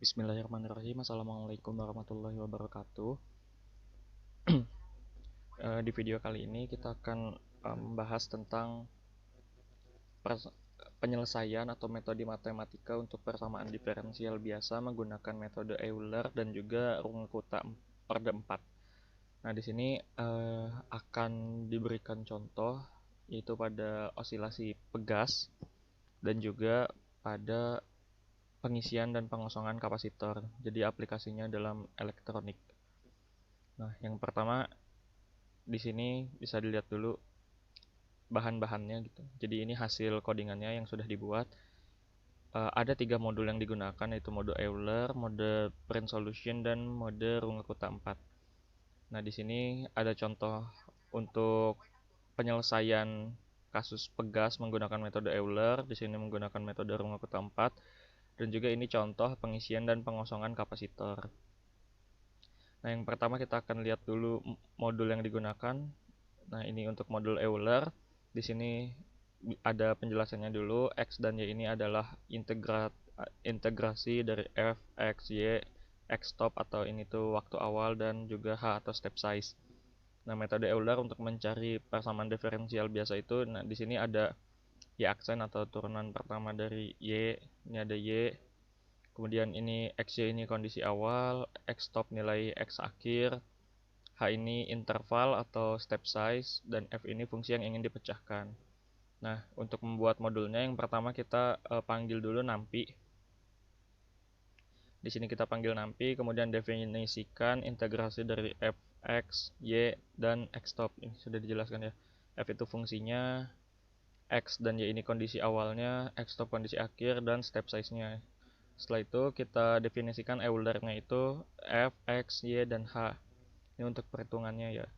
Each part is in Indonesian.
Bismillahirrahmanirrahim. Assalamualaikum warahmatullahi wabarakatuh. Di video kali ini kita akan membahas tentang penyelesaian atau metode matematika untuk persamaan diferensial biasa menggunakan metode Euler dan juga Runge-Kutta orde 4. Nah, di sini akan diberikan contoh yaitu pada osilasi pegas dan juga pada pengisian dan pengosongan kapasitor. Jadi aplikasinya dalam elektronik. Nah, yang pertama di sini bisa dilihat dulu bahan-bahannya gitu. Jadi ini hasil codingannya yang sudah dibuat. Ada 3 modul yang digunakan, yaitu mode Euler, mode Print Solution, dan mode Runge-Kutta 4. Nah, di sini ada contoh untuk penyelesaian kasus pegas menggunakan metode Euler, di sini menggunakan metode Runge-Kutta 4, dan juga ini contoh pengisian dan pengosongan kapasitor. Nah, yang pertama kita akan lihat dulu modul yang digunakan. Nah, ini untuk modul Euler. Di sini ada penjelasannya dulu. X dan Y ini adalah integrasi dari f, x, y, x stop atau ini tuh waktu awal, dan juga h atau step size. Nah, metode Euler untuk mencari persamaan diferensial biasa itu, nah di sini ada y aksen atau turunan pertama dari y, ini ada y. Kemudian ini xy ini kondisi awal, x stop nilai x akhir, h ini interval atau step size, dan f ini fungsi yang ingin dipecahkan. Nah, untuk membuat modulnya yang pertama kita panggil dulu nampi. Di sini kita panggil nampi, kemudian definisikan integrasi dari f, x, y, dan x stop. Ini sudah dijelaskan ya. F itu fungsinya, x dan y ini kondisi awalnya, x stop kondisi akhir, dan step size-nya. Setelah itu kita definisikan Euler-nya itu f, x, y, dan h. Ini untuk perhitungannya ya.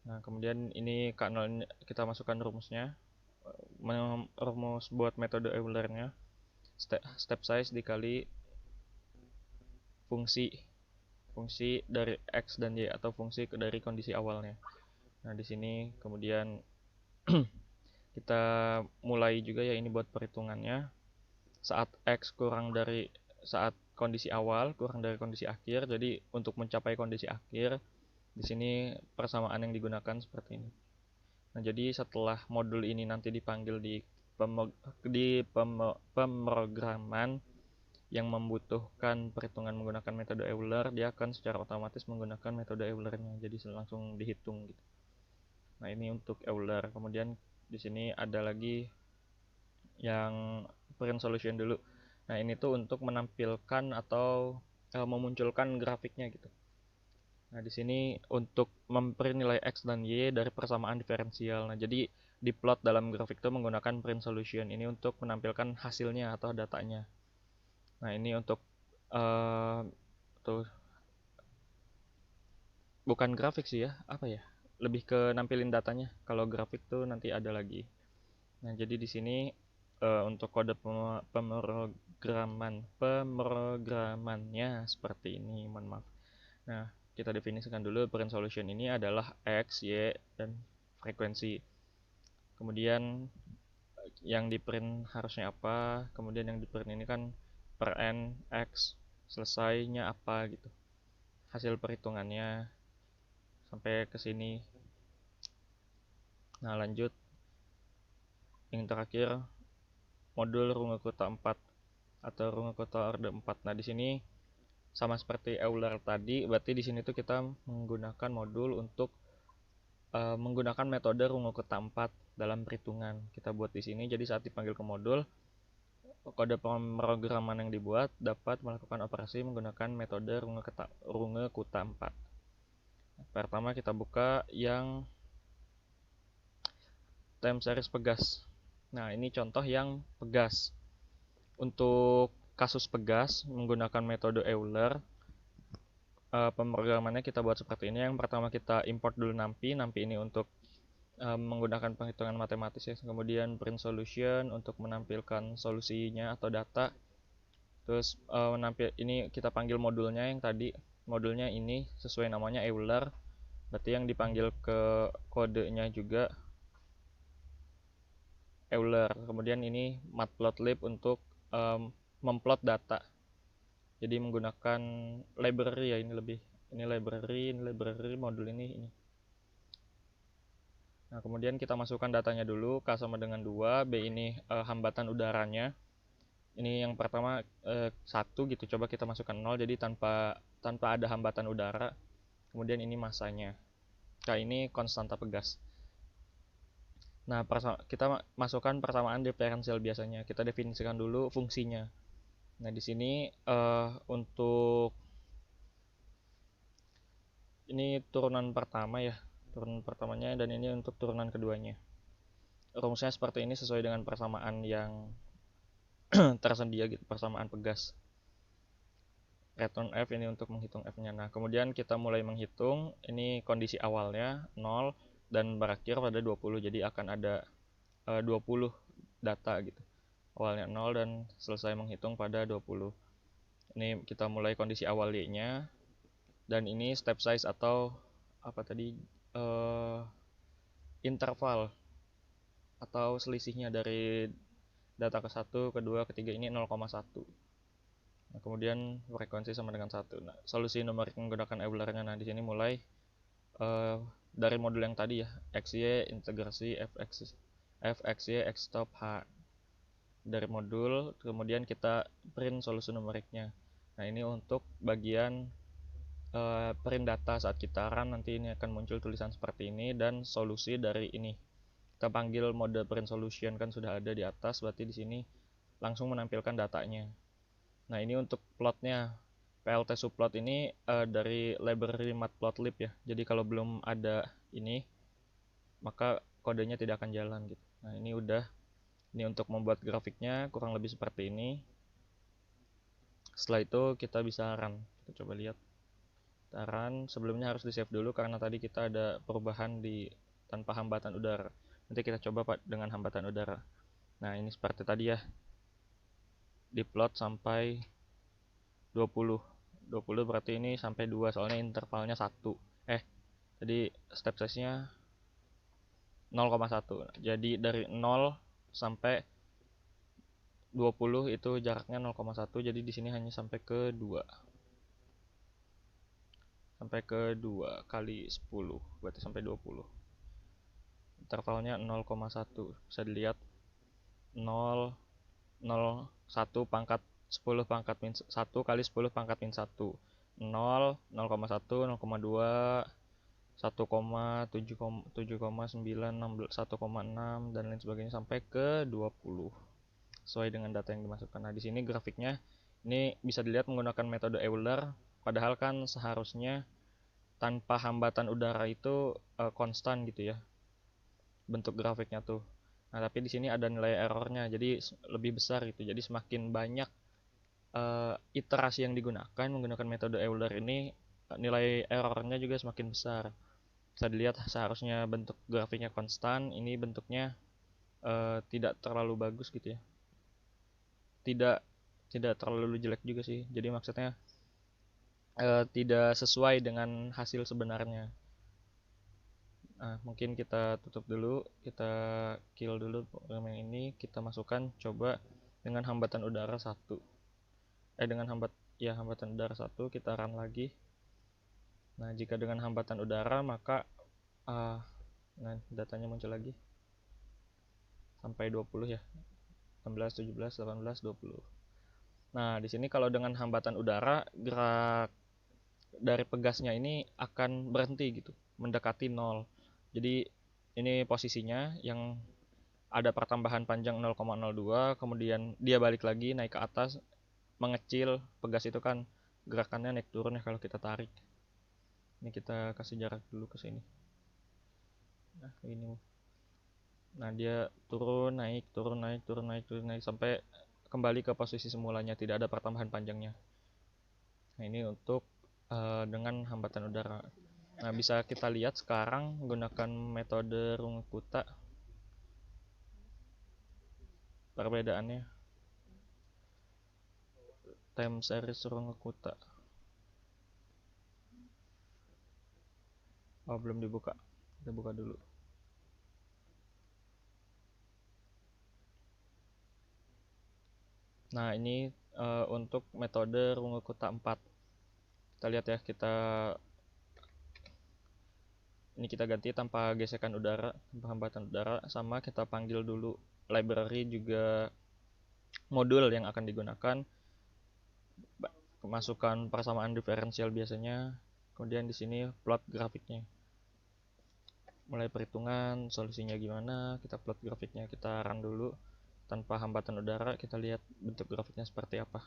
Nah, kemudian ini K0 kita masukkan rumusnya. Rumus buat metode Euler-nya step size dikali fungsi dari x dan y atau fungsi dari kondisi awalnya. Nah, di sini kemudian kita mulai juga ya ini buat perhitungannya. Saat x kurang dari saat kondisi awal kurang dari kondisi akhir, jadi untuk mencapai kondisi akhir di sini persamaan yang digunakan seperti ini. Nah, jadi setelah modul ini nanti dipanggil di pemrograman yang membutuhkan perhitungan menggunakan metode Euler, dia akan secara otomatis menggunakan metode Euler-nya, jadi langsung dihitung gitu. Nah, ini untuk Euler. Kemudian di sini ada lagi yang print solution dulu. Nah, ini tuh untuk menampilkan atau memunculkan grafiknya gitu. Nah, di sini untuk memprint nilai x dan y dari persamaan diferensial. Nah, jadi diplot dalam grafik itu menggunakan print solution ini untuk menampilkan hasilnya atau datanya. Nah, ini untuk tuh bukan grafik sih ya, apa ya? Lebih ke nampilin datanya. Kalau grafik tuh nanti ada lagi. Nah, jadi di sini untuk kode pemrogramannya seperti ini, mohon maaf. Nah, kita definisikan dulu print solution ini adalah x, y, dan frekuensi. Kemudian yang di print harusnya apa? Kemudian yang di print ini kan per n x, selesainya apa gitu. Hasil perhitungannya sampai ke sini. Nah, lanjut. Yang terakhir modul Runge-Kutta 4 atau Runge-Kutta orde 4. Nah, di sini sama seperti Euler tadi, berarti di sini tuh kita menggunakan modul untuk menggunakan metode Runge-Kutta 4 dalam perhitungan. Kita buat di sini, jadi saat dipanggil ke modul, kode pemrograman yang dibuat dapat melakukan operasi menggunakan metode Runge-Kutta 4. Pertama kita buka yang time series pegas. Nah, ini contoh yang pegas. Untuk kasus pegas menggunakan metode Euler, pemrogramannya kita buat seperti ini. Yang pertama kita import dulu nampi ini untuk menggunakan penghitungan matematis ya. Kemudian print solution untuk menampilkan solusinya atau data. Terus ini kita panggil modulnya yang tadi. Modulnya ini sesuai namanya Euler. Berarti yang dipanggil ke kodenya juga Euler. Kemudian ini matplotlib untuk memplot data. Jadi menggunakan library ya, ini library modul ini. Nah, kemudian kita masukkan datanya dulu. K sama dengan 2, B ini hambatan udaranya. Ini yang pertama 1 gitu. Coba kita masukkan 0, jadi tanpa ada hambatan udara. Kemudian ini masanya. K ini konstanta pegas. Nah, kita masukkan persamaan diferensial biasanya. Kita definisikan dulu fungsinya. Nah, di sini untuk ini turunan pertama ya, turunan pertamanya, dan ini untuk turunan keduanya. Rumusnya seperti ini sesuai dengan persamaan yang tersedia gitu, persamaan pegas. Return F ini untuk menghitung F-nya. Nah, kemudian kita mulai menghitung. Ini kondisi awalnya 0 dan berakhir pada 20. Jadi akan ada 20 data gitu. Awalnya 0 dan selesai menghitung pada 20. Ini kita mulai kondisi awal Y-nya. Dan ini step size atau apa tadi, interval atau selisihnya dari data ke 1, kedua, ketiga ini 0,1. Nah, kemudian frekuensi sama dengan 1. Nah, solusi numerik menggunakan Euler-nya. Nah, di sini mulai dari modul yang tadi ya, XY integrasi fxy x stop h dari modul, kemudian kita print solusi numeriknya. Nah, ini untuk bagian print data. Saat kita run nanti ini akan muncul tulisan seperti ini dan solusi dari ini. Kita panggil mode print solution, kan sudah ada di atas, berarti di sini langsung menampilkan datanya. Nah, ini untuk plotnya. PLT subplot ini dari library matplotlib ya. Jadi kalau belum ada ini, maka kodenya tidak akan jalan gitu. Nah, ini udah. Ini untuk membuat grafiknya kurang lebih seperti ini. Setelah itu kita bisa run. Kita coba lihat. Kita run. Sebelumnya harus di save dulu karena tadi kita ada perubahan di tanpa hambatan udara. Nanti kita coba dengan hambatan udara. Nah, ini seperti tadi ya. Diplot sampai 20 berarti ini sampai 2 soalnya intervalnya 1. Jadi step size nya 0,1. Jadi dari 0 sampai 20 itu jaraknya 0,1. Jadi di sini hanya sampai ke 2. Sampai ke 2 kali 10 berarti sampai 20. Intervalnya 0,1. Bisa dilihat 0 0 1 pangkat 10 pangkat min 1 kali 10 pangkat min 1. 0, 0,1, 0,2, 1,7,9, 1,6 dan lain sebagainya sampai ke 20 sesuai dengan data yang dimasukkan. Nah, di sini grafiknya ini bisa dilihat menggunakan metode Euler, padahal kan seharusnya tanpa hambatan udara itu konstan gitu ya bentuk grafiknya tuh. Nah, tapi di sini ada nilai errornya, jadi lebih besar gitu. Jadi semakin banyak iterasi yang digunakan menggunakan metode Euler ini, nilai errornya juga semakin besar. Bisa dilihat seharusnya bentuk grafiknya konstan, ini bentuknya tidak terlalu bagus gitu ya. Tidak terlalu jelek juga sih. Jadi maksudnya tidak sesuai dengan hasil sebenarnya. Nah, mungkin kita tutup dulu, kita kill dulu program yang ini, kita masukkan coba dengan hambatan udara 1. Dengan hambatan udara 1, kita run lagi. Nah, jika dengan hambatan udara maka nah, datanya muncul lagi sampai 20 ya. 16, 17, 18, 20. Nah, di sini kalau dengan hambatan udara, gerak dari pegasnya ini akan berhenti gitu, mendekati 0. Jadi ini posisinya yang ada pertambahan panjang 0,02, kemudian dia balik lagi naik ke atas, mengecil. Pegas itu kan gerakannya naik turun ya kalau kita tarik. Ini kita kasih jarak dulu ke sini. Nah, ini. Nah, dia turun, naik, turun, naik, turun, naik, turun, naik sampai kembali ke posisi semulanya, tidak ada pertambahan panjangnya. Nah, ini untuk dengan hambatan udara. Nah, bisa kita lihat sekarang menggunakan metode Runge-Kutta perbedaannya. Time series Runge-Kutta. Oh, belum dibuka. Kita buka dulu. Nah, ini untuk metode Runge-Kutta 4. Kita lihat ya, ini kita ganti tanpa gesekan udara, tanpa hambatan udara, sama kita panggil dulu library juga modul yang akan digunakan, masukkan persamaan diferensial biasanya, kemudian di sini plot grafiknya. Mulai perhitungan solusinya gimana, kita plot grafiknya, kita run dulu tanpa hambatan udara, kita lihat bentuk grafiknya seperti apa.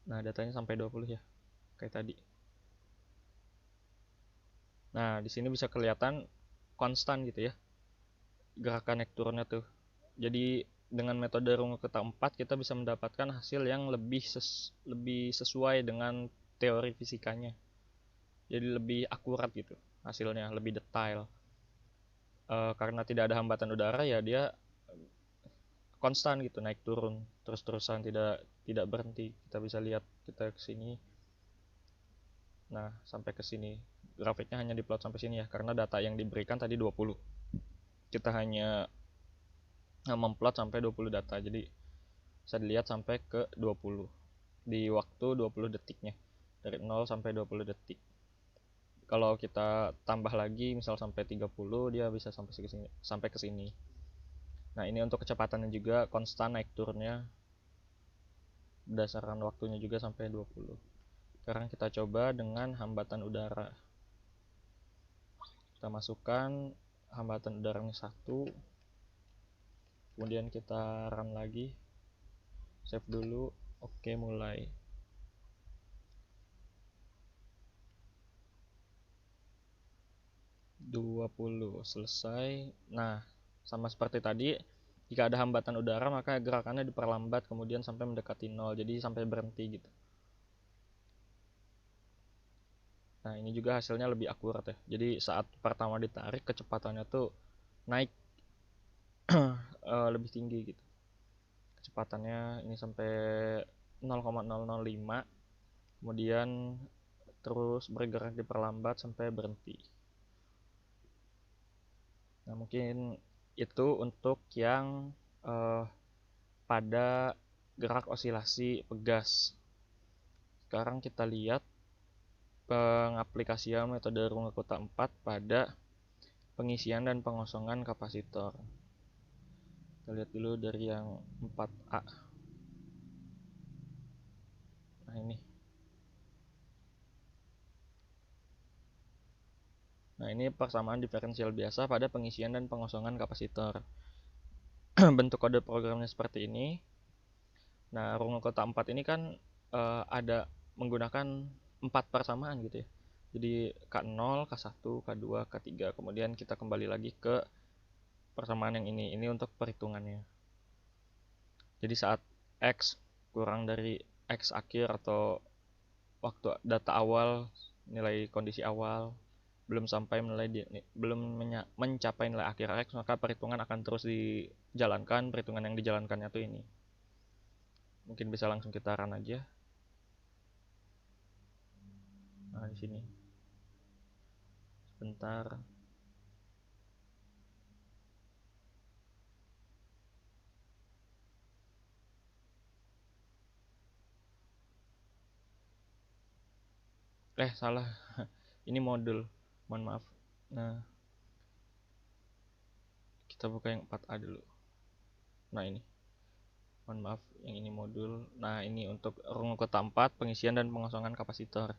Nah, datanya sampai 20 ya, kayak tadi. Nah, di sini bisa kelihatan konstan gitu ya, gerakan naik turunnya tuh. Jadi dengan metode Runge-Kutta 4 kita bisa mendapatkan hasil yang lebih sesuai dengan teori fisikanya. Jadi lebih akurat gitu hasilnya, lebih detail. Karena tidak ada hambatan udara ya dia konstan gitu, naik turun terus-terusan, tidak berhenti. Kita bisa lihat, kita ke sini. Nah, sampai ke sini. Grafiknya hanya diplot sampai sini ya, karena data yang diberikan tadi 20. Kita hanya memplot sampai 20 data. Jadi bisa dilihat sampai ke 20 di waktu 20 detiknya. Dari 0 sampai 20 detik. Kalau kita tambah lagi misal sampai 30, dia bisa sampai ke sini. Nah, ini untuk kecepatannya juga konstan naik turunnya berdasarkan waktunya juga sampai 20. Sekarang kita coba dengan hambatan udara. Kita masukkan hambatan udaranya 1. Kemudian kita run lagi. Save dulu. Oke, mulai. Selesai. Nah, sama seperti tadi, jika ada hambatan udara maka gerakannya diperlambat kemudian sampai mendekati 0, jadi sampai berhenti gitu. Nah, ini juga hasilnya lebih akurat ya. Jadi saat pertama ditarik kecepatannya tuh naik lebih tinggi gitu. Kecepatannya ini sampai 0,005, kemudian terus bergerak diperlambat sampai berhenti. Nah, mungkin itu untuk yang pada gerak osilasi pegas. Sekarang kita lihat pengaplikasian metode Runge-Kutta 4 pada pengisian dan pengosongan kapasitor. Kita lihat dulu dari yang 4A. Nah, ini. Nah, ini persamaan diferensial biasa pada pengisian dan pengosongan kapasitor. Bentuk kode programnya seperti ini. Nah, Runge-Kutta 4 ini kan ada menggunakan 4 persamaan gitu ya. Jadi K0, K1, K2, K3. Kemudian kita kembali lagi ke persamaan yang ini. Ini untuk perhitungannya. Jadi saat X kurang dari X akhir atau waktu data awal, nilai kondisi awal, belum mencapai nilai akhir X, maka perhitungan akan terus dijalankan. Perhitungan yang dijalankannya tuh ini. Mungkin bisa langsung kita run aja. Nah, di sini. Sebentar. Salah. Ini modul. Mohon maaf. Nah, kita buka yang 4A dulu. Nah, ini. Mohon maaf, yang ini modul. Nah, ini untuk Runge-Kutta 4, pengisian dan pengosongan kapasitor.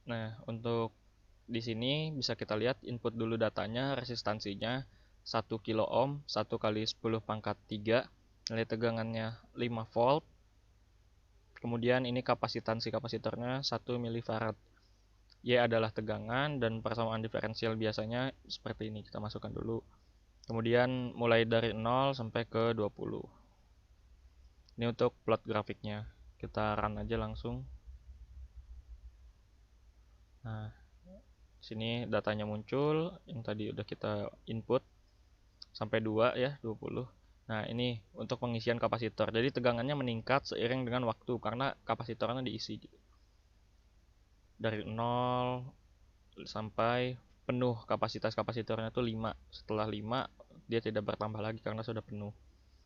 Nah, untuk di sini bisa kita lihat input dulu datanya, resistansinya 1 kilo ohm, 1 kali 10 pangkat 3, nilai tegangannya 5 volt. Kemudian ini kapasitansi kapasitornya 1 milifarad. Y adalah tegangan dan persamaan diferensial biasanya seperti ini. Kita masukkan dulu. Kemudian mulai dari 0 sampai ke 20. Ini untuk plot grafiknya. Kita run aja langsung. Nah, sini datanya muncul yang tadi udah kita input sampai 2 ya, 20. Nah, ini untuk pengisian kapasitor. Jadi tegangannya meningkat seiring dengan waktu karena kapasitornya diisi gitu. Dari 0 sampai penuh, kapasitas kapasitornya tuh 5. Setelah 5 dia tidak bertambah lagi karena sudah penuh.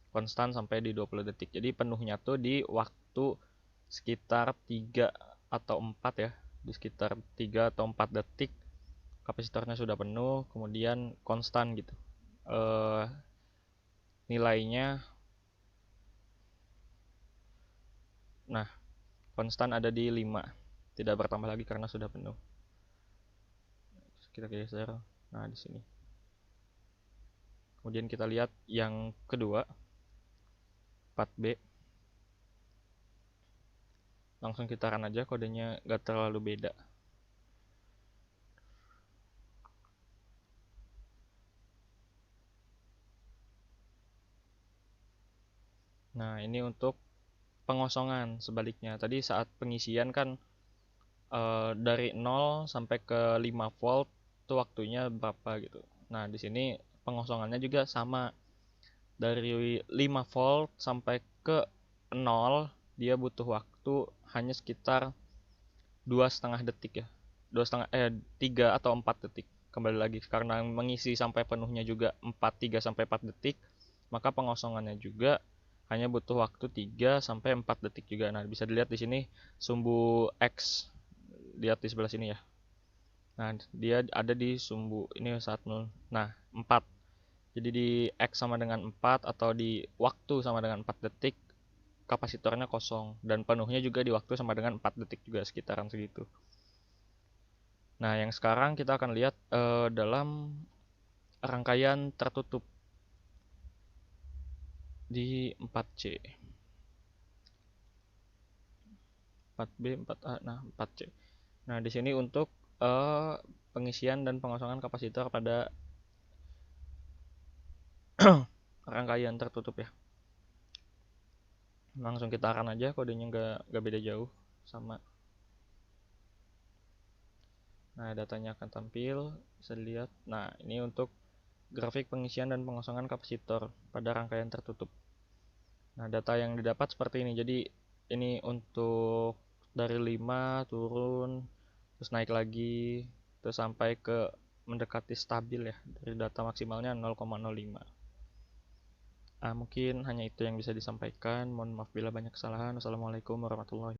Konstan sampai di 20 detik. Jadi penuhnya tuh di waktu sekitar 3 atau 4 ya. Di sekitar 3 atau 4 detik kapasitornya sudah penuh, kemudian konstan gitu. Nilainya, nah, konstan ada di 5. Tidak bertambah lagi karena sudah penuh. Kita geser. Nah, di sini. Kemudian kita lihat yang kedua, 4B. Langsung kita run aja, kodenya gak terlalu beda. Nah, ini untuk pengosongan sebaliknya. Tadi saat pengisian kan dari 0 sampai ke 5 volt itu waktunya berapa gitu. Nah, di sini pengosongannya juga sama. Dari 5 volt sampai ke 0 dia butuh waktu hanya sekitar 2,5 detik ya. 3 atau 4 detik. Kembali lagi karena mengisi sampai penuhnya juga 3 sampai 4 detik, maka pengosongannya juga hanya butuh waktu 3 sampai 4 detik juga. Nah, bisa dilihat di sini sumbu X, lihat di sebelah sini ya. Nah, dia ada di sumbu ini 1. Nah, 4. Jadi di X sama dengan 4 atau di waktu sama dengan 4 detik kapasitornya kosong, dan penuhnya juga di waktu sama dengan 4 detik juga, sekitaran segitu. Nah, yang sekarang kita akan lihat dalam rangkaian tertutup di 4C. 4B, 4A, nah 4C. Nah, di sini untuk pengisian dan pengosongan kapasitor pada rangkaian tertutup ya. Langsung kita run aja, kodenya nggak beda jauh sama. Nah, datanya akan tampil, bisa dilihat. Nah, ini untuk grafik pengisian dan pengosongan kapasitor pada rangkaian tertutup. Nah, data yang didapat seperti ini. Jadi, ini untuk dari 5 turun, terus naik lagi, terus sampai ke mendekati stabil ya. Dari data maksimalnya 0,05. Mungkin hanya itu yang bisa disampaikan. Mohon maaf bila banyak kesalahan. Wassalamualaikum warahmatullahi wabarakatuh.